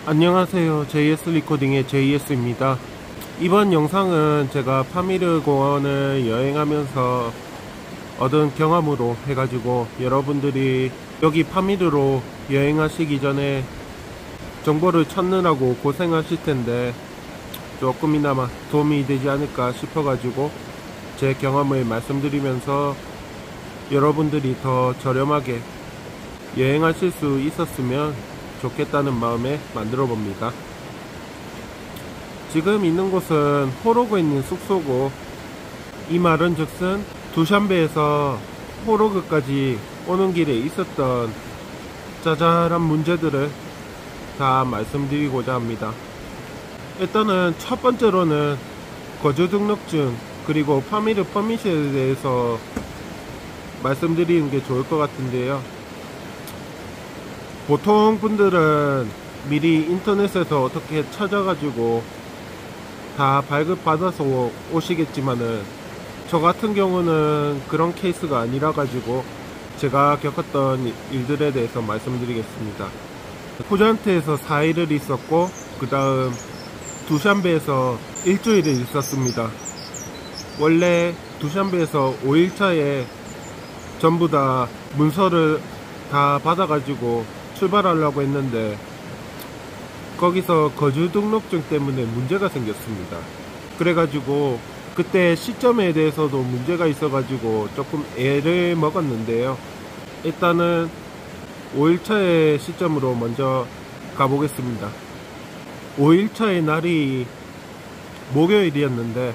안녕하세요. JS 리코딩의 JS입니다. 이번 영상은 제가 파미르 공원을 여행하면서 얻은 경험으로 해가지고 여러분들이 여기 파미르로 여행하시기 전에 정보를 찾느라고 고생하실 텐데 조금이나마 도움이 되지 않을까 싶어가지고 제 경험을 말씀드리면서 여러분들이 더 저렴하게 여행하실 수 있었으면 좋겠다는 마음에 만들어 봅니다. 지금 있는 곳은 호로그에 있는 숙소고, 이 말은 즉슨 두샨베에서 호로그까지 오는 길에 있었던 짜잘한 문제들을 다 말씀드리고자 합니다. 일단은 첫 번째로는 거주 등록증 그리고 파미르 퍼밋에 대해서 말씀드리는 게 좋을 것 같은데요. 보통 분들은 미리 인터넷에서 어떻게 찾아가지고 다 발급받아서 오시겠지만은 저 같은 경우는 그런 케이스가 아니라 가지고 제가 겪었던 일들에 대해서 말씀드리겠습니다. 포잔트에서 4일을 있었고, 그 다음 두샨베에서 일주일을 있었습니다. 원래 두샨베에서 5일차에 전부 다 문서를 다 받아가지고 출발하려고 했는데 거기서 거주 등록증 때문에 문제가 생겼습니다. 그래가지고 그때 시점에 대해서도 문제가 있어가지고 조금 애를 먹었는데요. 일단은 5일차의 시점으로 먼저 가보겠습니다. 5일차의 날이 목요일이었는데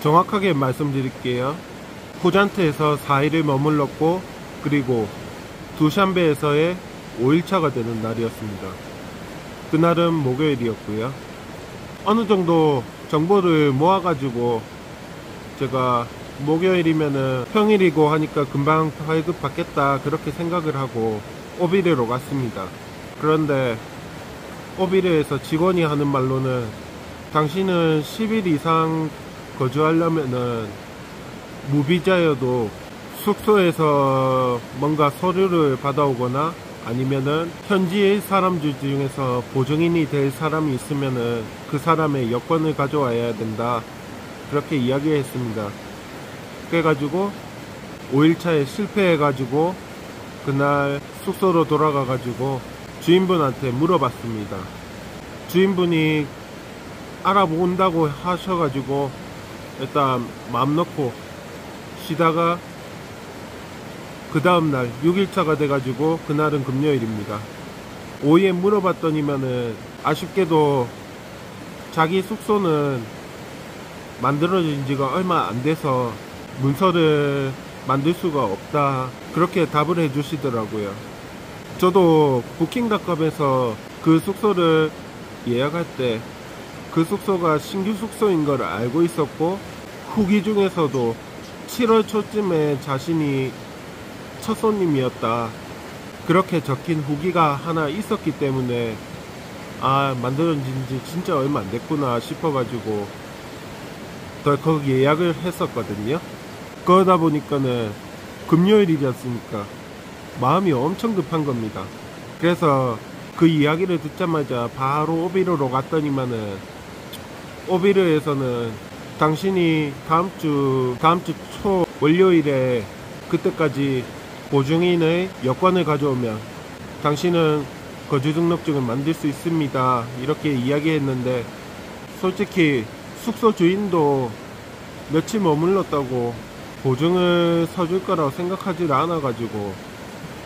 정확하게 말씀드릴게요. 포잔트에서 4일을 머물렀고, 그리고 두샨베에서의 5일차가 되는 날이었습니다. 그날은 목요일이었고요. 어느 정도 정보를 모아가지고 제가 목요일이면은 평일이고 하니까 금방 발급 받겠다 그렇게 생각을 하고 오비르로 갔습니다. 그런데 오비르에서 직원이 하는 말로는 당신은 10일 이상 거주하려면은 무비자여도 숙소에서 뭔가 서류를 받아오거나 아니면은 현지의 사람들 중에서 보증인이 될 사람이 있으면은 그 사람의 여권을 가져와야 된다, 그렇게 이야기했습니다. 그래가지고 5일차에 실패해가지고 그날 숙소로 돌아가가지고 주인분한테 물어봤습니다. 주인분이 알아본다고 하셔가지고 일단 마음 놓고 쉬다가 그 다음날 6일차가 돼가지고 그날은 금요일입니다. 오후에 물어봤더니만은 아쉽게도 자기 숙소는 만들어진 지가 얼마 안 돼서 문서를 만들 수가 없다, 그렇게 답을 해주시더라고요. 저도 부킹닷컴에서 그 숙소를 예약할 때 그 숙소가 신규 숙소인 걸 알고 있었고, 후기 중에서도 7월 초쯤에 자신이 첫 손님이었다, 그렇게 적힌 후기가 하나 있었기 때문에 만들어진 지 진짜 얼마 안 됐구나 싶어가지고 덜컥 예약을 했었거든요. 그러다 보니까는 금요일이지 않습니까? 마음이 엄청 급한 겁니다. 그래서 그 이야기를 듣자마자 바로 오비르로 갔더니만은 오비르에서는 당신이 다음 주 초 월요일에 그때까지 보증인의 여권을 가져오면 당신은 거주등록증을 만들 수 있습니다, 이렇게 이야기했는데, 솔직히 숙소 주인도 며칠 머물렀다고 보증을 서줄 거라고 생각하지 않아가지고,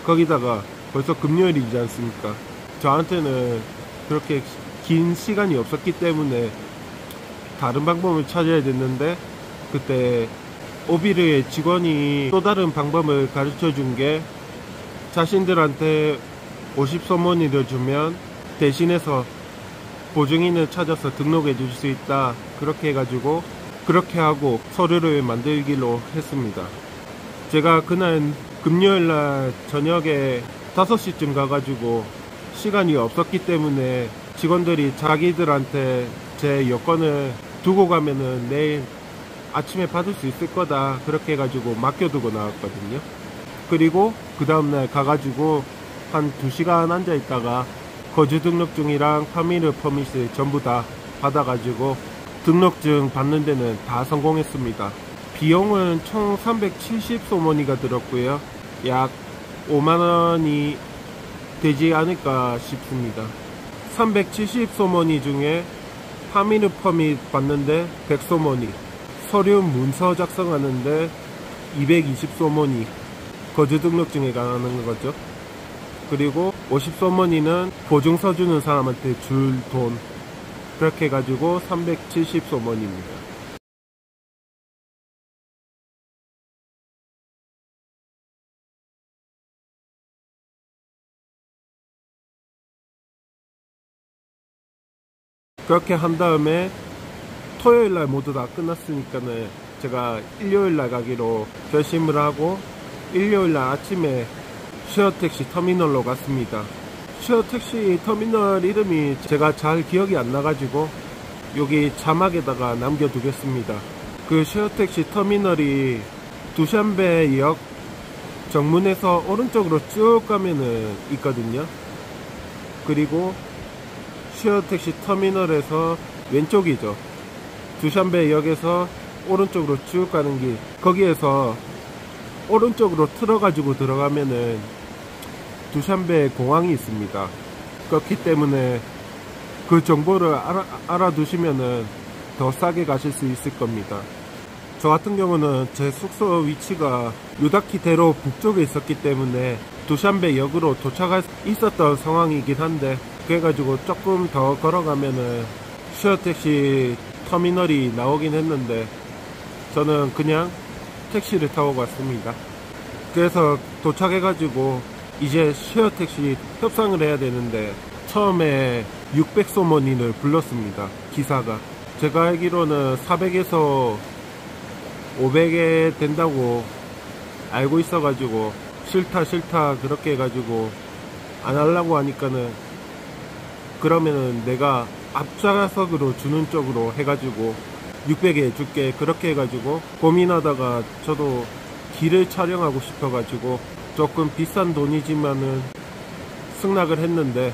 거기다가 벌써 금요일이지 않습니까? 저한테는 그렇게 긴 시간이 없었기 때문에 다른 방법을 찾아야 됐는데, 그때 오비르의 직원이 또 다른 방법을 가르쳐 준 게, 자신들한테 50소모니를 주면 대신해서 보증인을 찾아서 등록해 줄 수 있다, 그렇게 해가지고 그렇게 하고 서류를 만들기로 했습니다. 제가 그날 금요일날 저녁에 5시쯤 가가지고 시간이 없었기 때문에 직원들이 자기들한테 제 여권을 두고 가면은 내일 아침에 받을 수 있을 거다, 그렇게 해가지고 맡겨두고 나왔거든요. 그리고 그 다음날 가가지고 한 2시간 앉아있다가 거주 등록증이랑 파미르 퍼밋을 전부 다 받아가지고 등록증 받는 데는 다 성공했습니다. 비용은 총 370소머니가 들었고요. 약 5만원이 되지 않을까 싶습니다. 370소머니 중에 파미르 퍼밋 받는데 100소머니, 서류 문서 작성하는데 220소머니, 거주 등록증에 관한 거죠. 그리고 50소머니는 보증서 주는 사람한테 줄 돈, 그렇게 해가지고 370소머니입니다. 그렇게 한 다음에 토요일날 모두 다 끝났으니까는 제가 일요일날 가기로 결심을 하고 일요일날 아침에 쉐어택시 터미널로 갔습니다. 쉐어택시 터미널 이름이 제가 잘 기억이 안 나가지고 여기 자막에다가 남겨두겠습니다. 그 쉐어택시 터미널이 두샨베역 정문에서 오른쪽으로 쭉 가면은 있거든요. 그리고 쉐어택시 터미널에서 왼쪽이죠. 두샨베역에서 오른쪽으로 쭉 가는 길, 거기에서 오른쪽으로 틀어가지고 들어가면은 두샨베 공항이 있습니다. 그렇기 때문에 그 정보를 알아두시면은 더 싸게 가실 수 있을 겁니다. 저 같은 경우는 제 숙소 위치가 유다키대로 북쪽에 있었기 때문에 두샨베 역으로 도착할 수 있었던 상황이긴 한데, 그래가지고 조금 더 걸어가면은 쉐어택시 터미널이 나오긴 했는데 저는 그냥 택시를 타고 갔습니다. 그래서 도착해가지고 이제 쉐어택시 협상을 해야 되는데 처음에 600소머니를 불렀습니다. 기사가. 제가 알기로는 400에서 500에 된다고 알고 있어가지고 싫다 그렇게 해가지고 안 하려고 하니까는 그러면은 내가 앞좌석으로 주는 쪽으로 해가지고 600에 줄게, 그렇게 해가지고 고민하다가 저도 길을 촬영하고 싶어가지고 조금 비싼 돈이지만은 승낙을 했는데,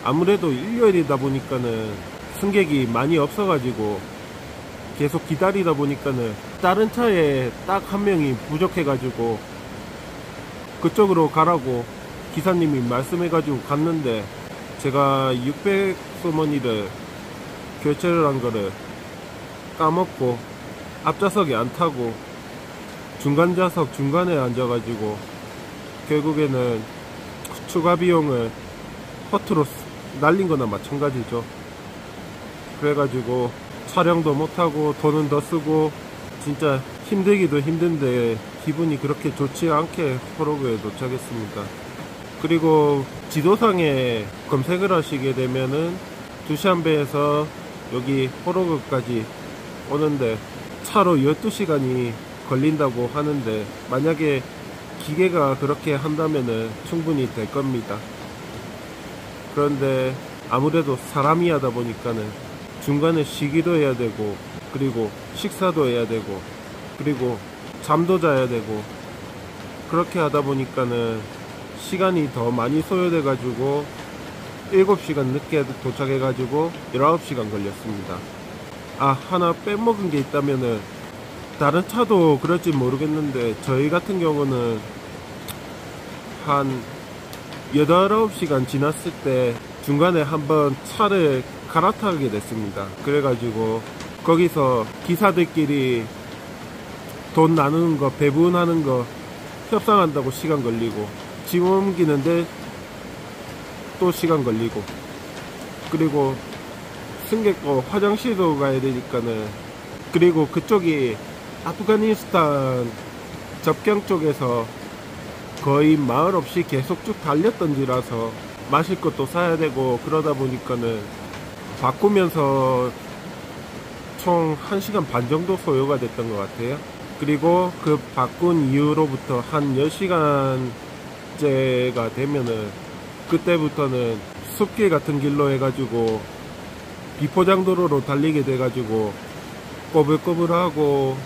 아무래도 일요일이다 보니까는 승객이 많이 없어가지고 계속 기다리다 보니까는 다른 차에 딱 한 명이 부족해가지고 그쪽으로 가라고 기사님이 말씀해가지고 갔는데, 제가 600소머니를 결제를 한 거를 까먹고 앞좌석에 안 타고 중간좌석 중간에 앉아가지고 결국에는 추가 비용을 허투루 날린 거나 마찬가지죠. 그래가지고 촬영도 못하고 돈은 더 쓰고 진짜 힘들기도 힘든데 기분이 그렇게 좋지 않게 호로그에 도착했습니다. 그리고 지도상에 검색을 하시게 되면은 두샨베에서 여기 호로그까지 오는데 차로 12시간이 걸린다고 하는데, 만약에 기계가 그렇게 한다면은 충분히 될 겁니다. 그런데 아무래도 사람이 하다 보니까는 중간에 쉬기도 해야 되고, 그리고 식사도 해야 되고, 그리고 잠도 자야 되고, 그렇게 하다 보니까는 시간이 더 많이 소요돼 가지고 7시간 늦게 도착해 가지고 19시간 걸렸습니다. 하나 빼먹은 게 있다면은, 다른 차도 그럴지 모르겠는데 저희 같은 경우는 한 8, 9시간 지났을 때 중간에 한번 차를 갈아타게 됐습니다. 그래가지고 거기서 기사들끼리 돈 나누는 거, 배분하는 거 협상한다고 시간 걸리고, 짐 옮기는데 또 시간 걸리고, 그리고 승객 거 화장실도 가야 되니까는, 그리고 그쪽이 아프가니스탄 접경 쪽에서 거의 마을 없이 계속 쭉 달렸던지라서 마실 것도 사야 되고, 그러다 보니까는 바꾸면서 총 1시간 반 정도 소요가 됐던 것 같아요. 그리고 그 바꾼 이후로부터 한 10시간째가 되면은 그때부터는 숲길 같은 길로 해가지고 비포장도로로 달리게 돼가지고 꼬불꼬불하고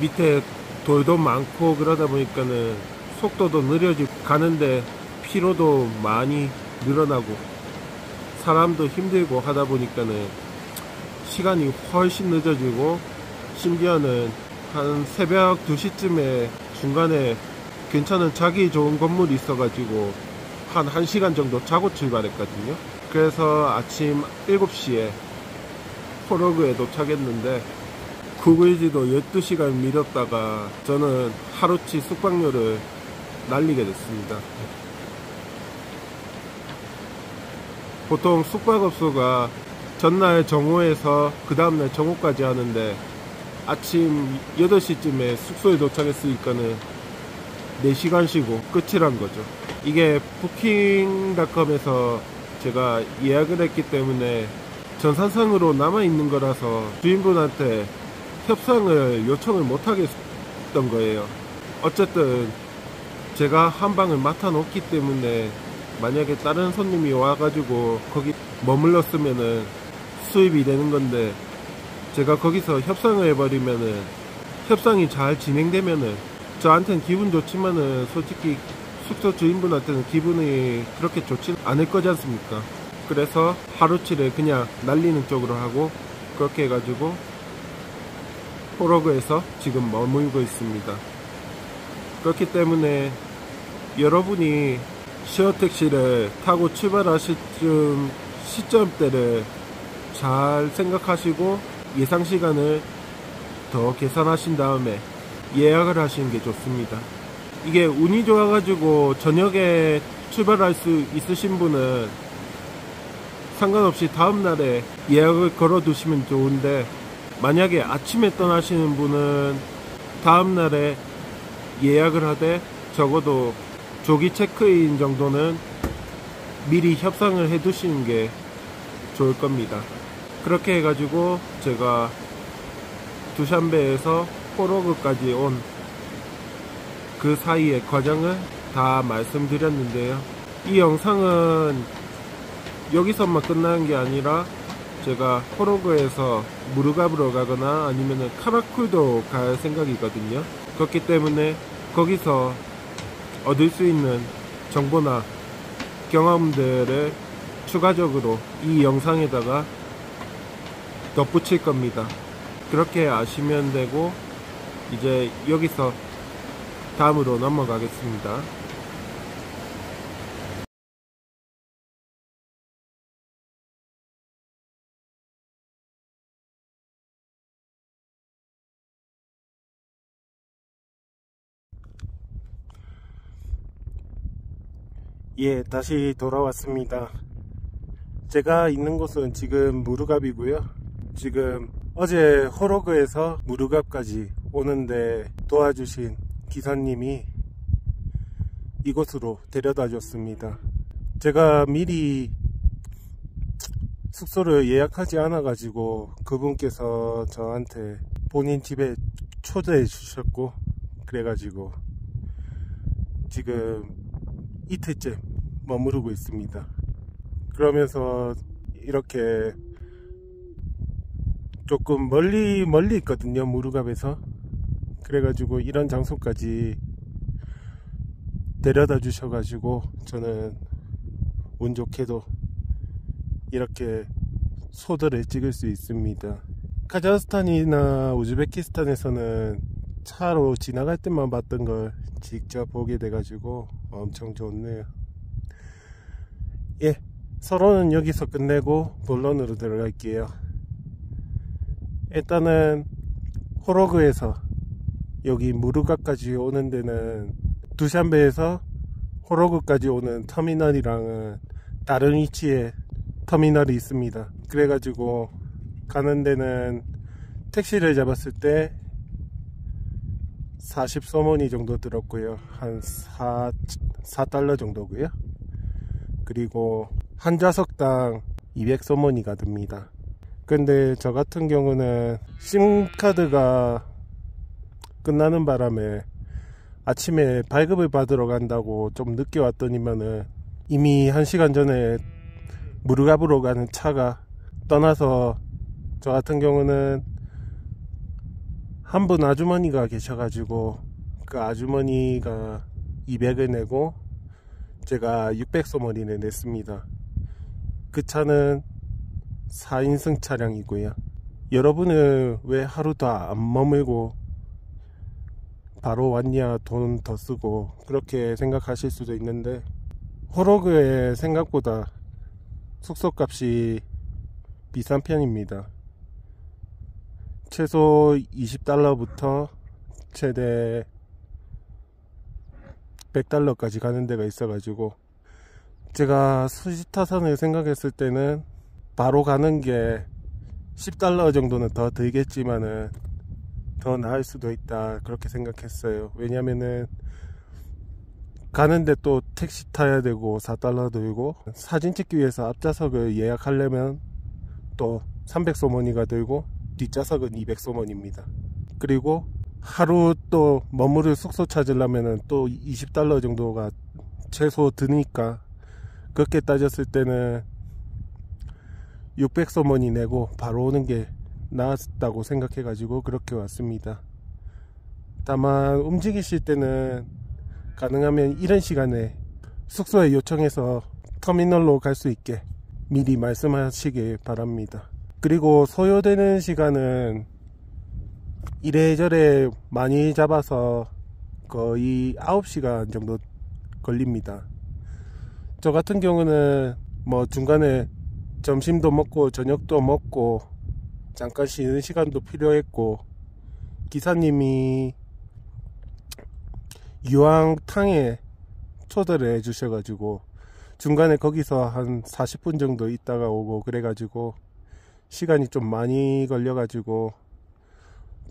밑에 돌도 많고, 그러다 보니까는 속도도 느려지고 가는데 피로도 많이 늘어나고 사람도 힘들고 하다 보니까는 시간이 훨씬 늦어지고, 심지어는 한 새벽 2시쯤에 중간에 괜찮은 자기 좋은 건물이 있어가지고 한 1시간 정도 자고 출발했거든요. 그래서 아침 7시에 호로그에 도착했는데, 구글지도 12시간 미뤘다가 저는 하루치 숙박료를 날리게 됐습니다. 보통 숙박업소가 전날 정오에서 그 다음날 정오까지 하는데, 아침 8시쯤에 숙소에 도착했으니까는 4시간 쉬고 끝이란 거죠. 이게 부킹닷컴에서 제가 예약을 했기 때문에 전산상으로 남아있는 거라서 주인분한테 협상을 요청을 못하겠던 거예요. 어쨌든 제가 한 방을 맡아 놓기 때문에 만약에 다른 손님이 와가지고 거기 머물렀으면은 수입이 되는 건데, 제가 거기서 협상을 해버리면은, 협상이 잘 진행되면은 저한테는 기분 좋지만은 솔직히 숙소 주인분한테는 기분이 그렇게 좋지 않을 거지 않습니까? 그래서 하루치를 그냥 날리는 쪽으로 하고, 그렇게 해가지고 호로그에서 지금 머물고 있습니다. 그렇기 때문에 여러분이 시어택시를 타고 출발하실 시점대를 잘 생각하시고 예상 시간을 더 계산하신 다음에 예약을 하시는 게 좋습니다. 이게 운이 좋아가지고 저녁에 출발할 수 있으신 분은 상관없이 다음날에 예약을 걸어 두시면 좋은데, 만약에 아침에 떠나시는 분은 다음날에 예약을 하되 적어도 조기 체크인 정도는 미리 협상을 해 두시는 게 좋을 겁니다. 그렇게 해가지고 제가 두샨베에서 호로그까지 온 그 사이의 과정을 다 말씀드렸는데요. 이 영상은 여기서만 끝나는 게 아니라 제가 호로그에서 무르갑으로 가거나 아니면은 카라쿨도 갈 생각이거든요. 그렇기 때문에 거기서 얻을 수 있는 정보나 경험들을 추가적으로 이 영상에다가 덧붙일 겁니다. 그렇게 아시면 되고, 이제 여기서 다음으로 넘어가겠습니다. 예, 다시 돌아왔습니다. 제가 있는 곳은 지금 무르갑이고요. 지금 어제 호로그에서 무르갑까지 오는데 도와주신 기사님이 이곳으로 데려다 줬습니다. 제가 미리 숙소를 예약하지 않아 가지고 그분께서 저한테 본인 집에 초대해 주셨고, 그래가지고 지금 이틀째 머무르고 있습니다. 그러면서 이렇게 조금 멀리 있거든요, 무르갑에서. 그래가지고 이런 장소까지 데려다 주셔가지고 저는 운 좋게도 이렇게 소들을 찍을 수 있습니다. 카자흐스탄이나 우즈베키스탄에서는 차로 지나갈 때만 봤던 걸 직접 보게 돼가지고 엄청 좋네요. 예, 서론은 여기서 끝내고 본론으로 들어갈게요. 일단은 호로그에서 여기 무르갑까지 오는 데는 두샨베에서 호로그까지 오는 터미널이랑은 다른 위치에 터미널이 있습니다. 그래가지고 가는 데는 택시를 잡았을 때 40소모니 정도 들었고요. 한 4달러 정도고요. 그리고 한 좌석당 200소모니가 듭니다. 근데 저 같은 경우는 심카드가 끝나는 바람에 아침에 발급을 받으러 간다고 좀 늦게 왔더니만은 이미 1시간 전에 무르갑으로 가는 차가 떠나서, 저 같은 경우는 한 분 아주머니가 계셔가지고 그 아주머니가 200을 내고 제가 600소머리를 냈습니다. 그 차는 4인승 차량이고요. 여러분은 왜 하루 더 안 머물고 바로 왔냐, 돈 더 쓰고 그렇게 생각하실 수도 있는데, 호러그에 생각보다 숙소값이 비싼 편입니다. 최소 $20부터 최대 $100까지 가는 데가 있어가지고, 제가 수지타산을 생각했을 때는 바로 가는 게 $10 정도는 더 들겠지만은 더 나을 수도 있다, 그렇게 생각했어요. 왜냐면은 가는데 또 택시 타야 되고 $4 들고, 사진 찍기 위해서 앞좌석을 예약하려면 또 300소머니가 들고 뒷좌석은 200소머니입니다. 그리고 하루 또 머무를 숙소 찾으려면 또 $20 정도가 최소 드니까, 그렇게 따졌을 때는 600소머니 내고 바로 오는 게 나았다고 생각해 가지고 그렇게 왔습니다. 다만 움직이실 때는 가능하면 이런 시간에 숙소에 요청해서 터미널로 갈 수 있게 미리 말씀하시길 바랍니다. 그리고 소요되는 시간은 이래저래 많이 잡아서 거의 9시간 정도 걸립니다. 저 같은 경우는 뭐 중간에 점심도 먹고 저녁도 먹고 잠깐 쉬는 시간도 필요했고, 기사님이 유황탕에 초대를 해 주셔가지고 중간에 거기서 한 40분 정도 있다가 오고 그래가지고 시간이 좀 많이 걸려가지고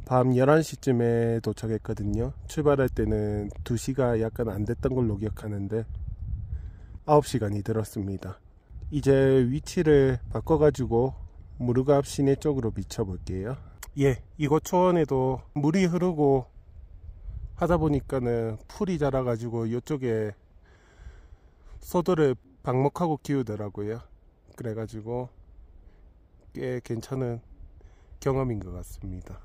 밤 11시쯤에 도착했거든요. 출발할 때는 2시가 약간 안 됐던 걸로 기억하는데 9시간이 들었습니다. 이제 위치를 바꿔가지고 무르갑 시내 쪽으로 비춰볼게요. 예, 이곳 초원에도 물이 흐르고 하다 보니까는 풀이 자라가지고 이쪽에 소들을 방목하고 키우더라고요. 그래가지고 꽤 괜찮은 경험인 것 같습니다.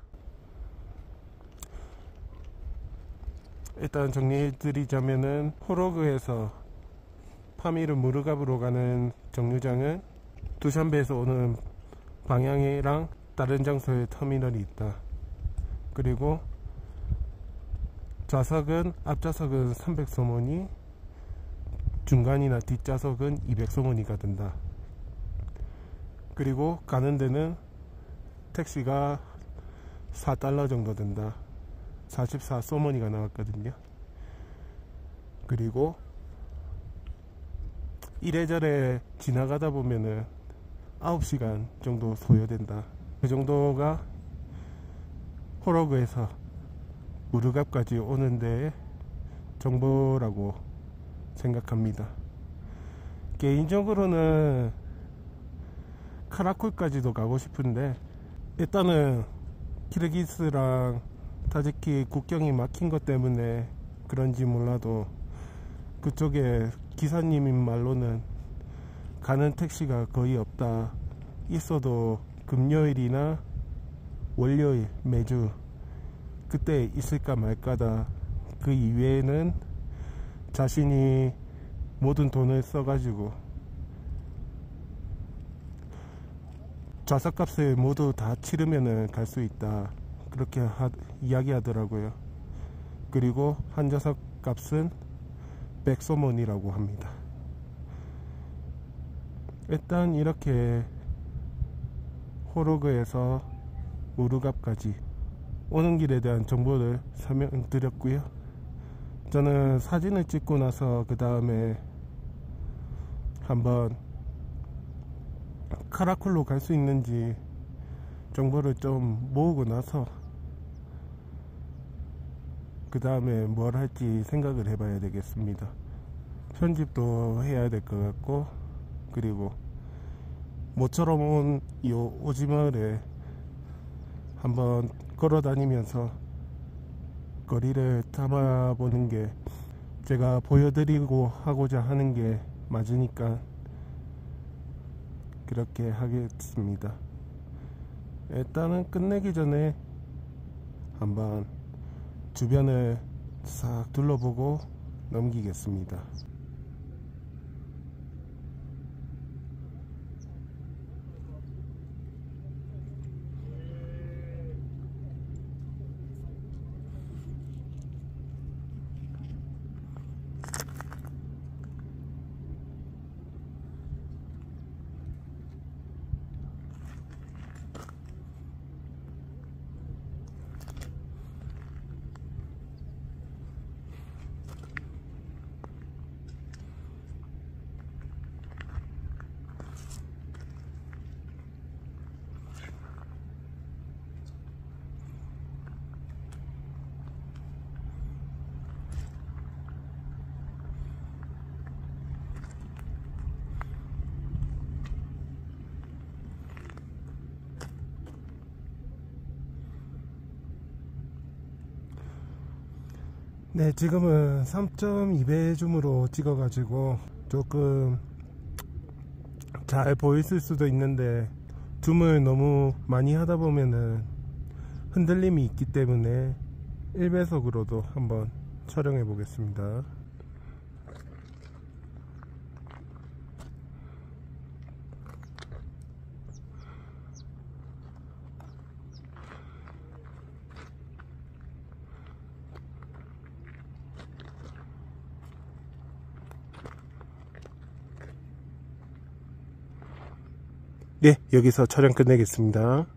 일단 정리해드리자면은, 호러그에서 파미르 무르갑으로 가는 정류장은 두샨베에서 오는 방향이랑 다른 장소에 터미널이 있다. 그리고 좌석은, 앞좌석은 300소머니, 중간이나 뒷좌석은 200소머니가 든다. 그리고 가는 데는 택시가 $4 정도 든다. 44소머니가 나왔거든요. 그리고 이래저래 지나가다 보면은 9시간 정도 소요된다. 그 정도가 호러그에서 무르갑까지 오는 데의 정보라고 생각합니다. 개인적으로는 카라쿨까지도 가고 싶은데, 일단은 키르기스랑 타지키 국경이 막힌 것 때문에 그런지 몰라도 그쪽에 기사님인 말로는 가는 택시가 거의 없다. 있어도 금요일이나 월요일 매주 그때 있을까 말까다. 그 이외에는 자신이 모든 돈을 써가지고 좌석값을 모두 다 치르면은 갈 수 있다, 그렇게 이야기하더라고요. 그리고 한 좌석 값은 100소몬이라고 합니다. 일단 이렇게 호러그에서 무르갑까지 오는 길에 대한 정보를 설명드렸고요. 저는 사진을 찍고 나서 그 다음에 한번 카라쿨로 갈 수 있는지 정보를 좀 모으고 나서 그 다음에 뭘 할지 생각을 해봐야 되겠습니다. 편집도 해야 될 것 같고, 그리고 모처럼 온 이 오지마을에 한번 걸어 다니면서 거리를 담아보는 게 제가 보여드리고 하고자 하는 게 맞으니까 그렇게 하겠습니다. 일단은 끝내기 전에 한번 주변을 싹 둘러보고 넘기겠습니다. 네, 지금은 3.2배 줌으로 찍어가지고 조금 잘 보였을 수도 있는데, 줌을 너무 많이 하다 보면은 흔들림이 있기 때문에 1배속으로도 한번 촬영해 보겠습니다. 네, 여기서 촬영 끝내겠습니다.